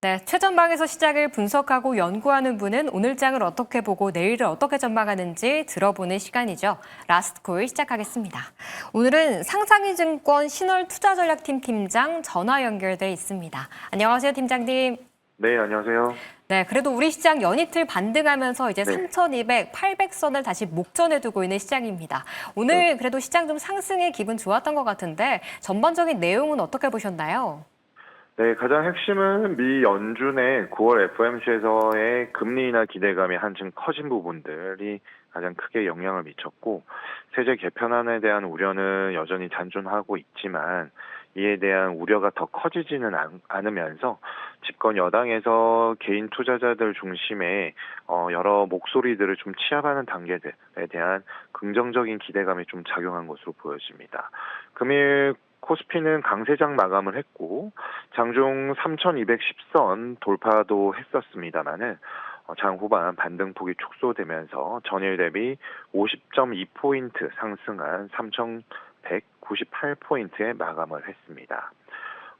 네, 최전방에서 시장을 분석하고 연구하는 분은 오늘 장을 어떻게 보고 내일을 어떻게 전망하는지 들어보는 시간이죠. 라스트콜 시작하겠습니다. 오늘은 상상이증권 신월투자전략팀 팀장 전화 연결돼 있습니다. 안녕하세요, 팀장님. 네, 안녕하세요. 네, 그래도 우리 시장 연이틀 반등하면서 이제 네, 3,200, 800선을 다시 목전에 두고 있는 시장입니다. 네. 오늘 그래도 시장 좀 상승의 기분 좋았던 것 같은데 전반적인 내용은 어떻게 보셨나요? 네, 가장 핵심은 미 연준의 9월 FOMC에서의 금리 인하 기대감이 한층 커진 부분들이 가장 크게 영향을 미쳤고, 세제 개편안에 대한 우려는 여전히 잔존하고 있지만, 이에 대한 우려가 더 커지지는 않으면서 집권 여당에서 개인 투자자들 중심의 여러 목소리들을 좀 취합하는 단계들에 대한 긍정적인 기대감이 좀 작용한 것으로 보여집니다. 금일 코스피는 강세장 마감을 했고 장중 3,210선 돌파도 했었습니다마는 장 후반 반등폭이 축소되면서 전일 대비 50.2포인트 상승한 3,198포인트에 마감을 했습니다.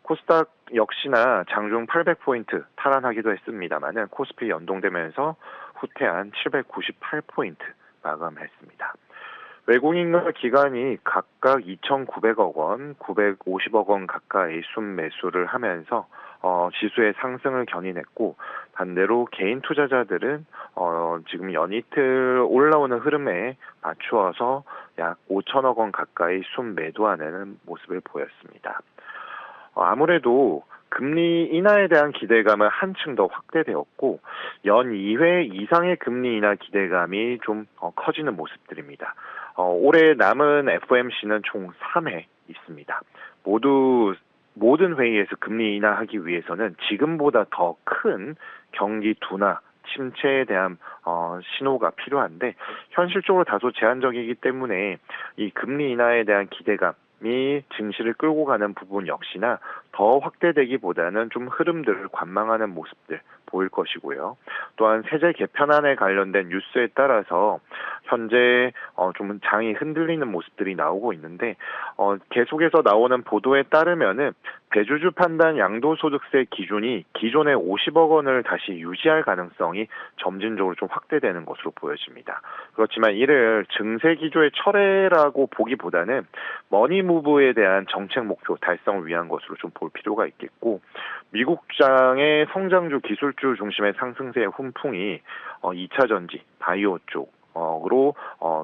코스닥 역시나 장중 800포인트 탈환하기도 했습니다마는 코스피 연동되면서 후퇴한 798포인트 마감했습니다. 외국인과 기관이 각각 2,900억 원, 950억 원 가까이 순매수를 하면서 지수의 상승을 견인했고, 반대로 개인 투자자들은 지금 연이틀 올라오는 흐름에 맞추어서 약 5천억 원 가까이 순매도하는 모습을 보였습니다. 아무래도 금리 인하에 대한 기대감은 한층 더 확대되었고 연 2회 이상의 금리 인하 기대감이 좀 커지는 모습들입니다. 올해 남은 FOMC는 총 3회 있습니다. 모든 회의에서 금리 인하하기 위해서는 지금보다 더 큰 경기 둔화, 침체에 대한 신호가 필요한데 현실적으로 다소 제한적이기 때문에 이 금리 인하에 대한 기대감이 증시를 끌고 가는 부분 역시나 더 확대되기보다는 좀 흐름들을 관망하는 모습들 보일 것이고요. 또한 세제 개편안에 관련된 뉴스에 따라서 현재 좀 장이 흔들리는 모습들이 나오고 있는데 계속해서 나오는 보도에 따르면은 대주주 판단 양도소득세 기준이 기존의 50억 원을 다시 유지할 가능성이 점진적으로 좀 확대되는 것으로 보여집니다. 그렇지만 이를 증세 기조의 철회라고 보기보다는 머니무브에 대한 정책 목표 달성을 위한 것으로 좀 볼 필요가 있겠고, 미국장의 성장주 기술주 중심의 상승세의 훈풍이 2차 전지, 바이오 쪽으로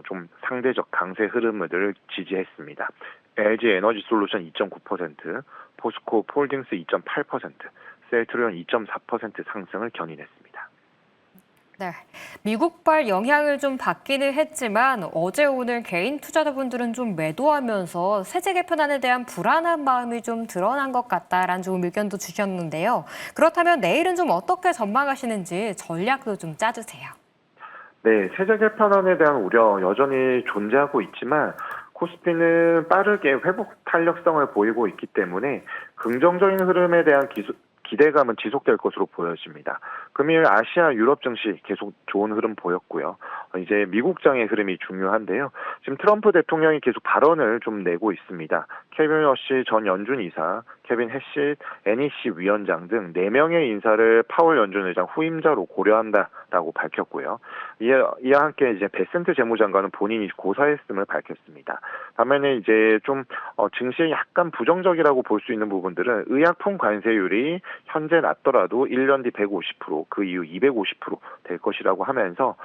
좀 상대적 강세 흐름을 지지했습니다. LG 에너지 솔루션 2.9%, 포스코 폴딩스 2.8%, 셀트리온 2.4% 상승을 견인했습니다. 네, 미국발 영향을 좀 받기는 했지만 어제 오늘 개인 투자자분들은 좀 매도하면서 세제 개편안에 대한 불안한 마음이 좀 드러난 것 같다라는 좀 의견도 주셨는데요. 그렇다면 내일은 좀 어떻게 전망하시는지 전략도 좀 짜주세요. 네, 세제 개편안에 대한 우려 여전히 존재하고 있지만 코스피는 빠르게 회복 탄력성을 보이고 있기 때문에 긍정적인 흐름에 대한 기대감은 지속될 것으로 보여집니다. 금일 아시아 유럽 증시 계속 좋은 흐름 보였고요. 이제 미국장의 흐름이 중요한데요. 지금 트럼프 대통령이 계속 발언을 좀 내고 있습니다. 케빈 러시 전 연준 이사, 케빈 해시 NEC 위원장 등 4명의 인사를 파월 연준 의장 후임자로 고려한다라고 밝혔고요. 이와 함께 이제 베센트 재무장관은 본인이 고사했음을 밝혔습니다. 반면에 이제 좀 증시에 약간 부정적이라고 볼 수 있는 부분들은 의약품 관세율이 현재 낮더라도 1년 뒤 150%, 그 이후 250%될 것이라고 하면서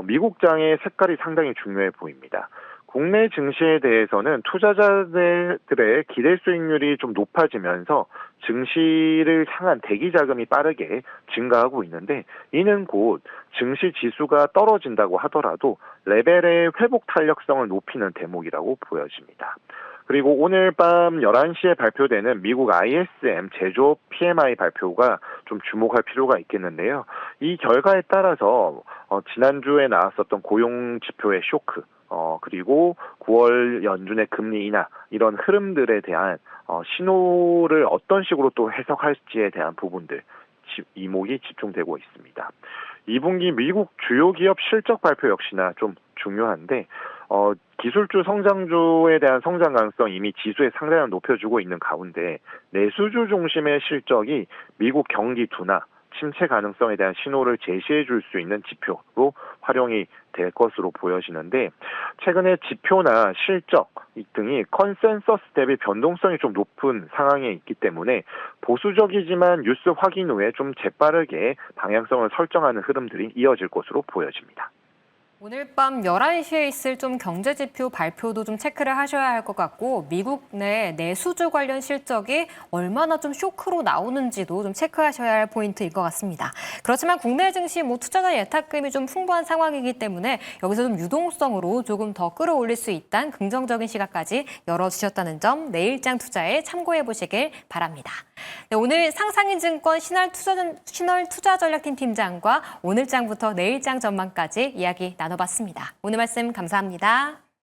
미국장의 색깔이 상당히 중요해 보입니다. 국내 증시에 대해서는 투자자들의 기대 수익률이 좀 높아지면서 증시를 향한 대기 자금이 빠르게 증가하고 있는데 이는 곧 증시 지수가 떨어진다고 하더라도 레벨의 회복 탄력성을 높이는 대목이라고 보여집니다. 그리고 오늘 밤 11시에 발표되는 미국 ISM 제조업 PMI 발표가 좀 주목할 필요가 있겠는데요. 이 결과에 따라서 지난주에 나왔었던 고용 지표의 쇼크, 그리고 9월 연준의 금리 인하 이런 흐름들에 대한 신호를 어떤 식으로 또 해석할지에 대한 부분들 이목이 집중되고 있습니다. 2분기 미국 주요 기업 실적 발표 역시나 좀 중요한데 기술주 성장주에 대한 성장 가능성 이미 지수에 상당히 높여주고 있는 가운데 내수주 중심의 실적이 미국 경기 둔화, 침체 가능성에 대한 신호를 제시해 줄 수 있는 지표로 활용이 될 것으로 보여지는데 최근에 지표나 실적 등이 컨센서스 대비 변동성이 좀 높은 상황에 있기 때문에 보수적이지만 뉴스 확인 후에 좀 재빠르게 방향성을 설정하는 흐름들이 이어질 것으로 보여집니다. 오늘 밤 11시에 있을 좀 경제지표 발표도 좀 체크를 하셔야 할 것 같고 미국 내 내수주 관련 실적이 얼마나 좀 쇼크로 나오는지도 좀 체크하셔야 할 포인트일 것 같습니다. 그렇지만 국내 증시 투자자 예탁금이 좀 풍부한 상황이기 때문에 여기서 좀 유동성으로 조금 더 끌어올릴 수 있다는 긍정적인 시각까지 열어주셨다는 점 내일장 투자에 참고해 보시길 바랍니다. 네, 오늘 상상인증권 신월투자전략팀 팀장과 오늘장부터 내일장 전망까지 이야기 나눠봤습니다. 오늘 말씀 감사합니다.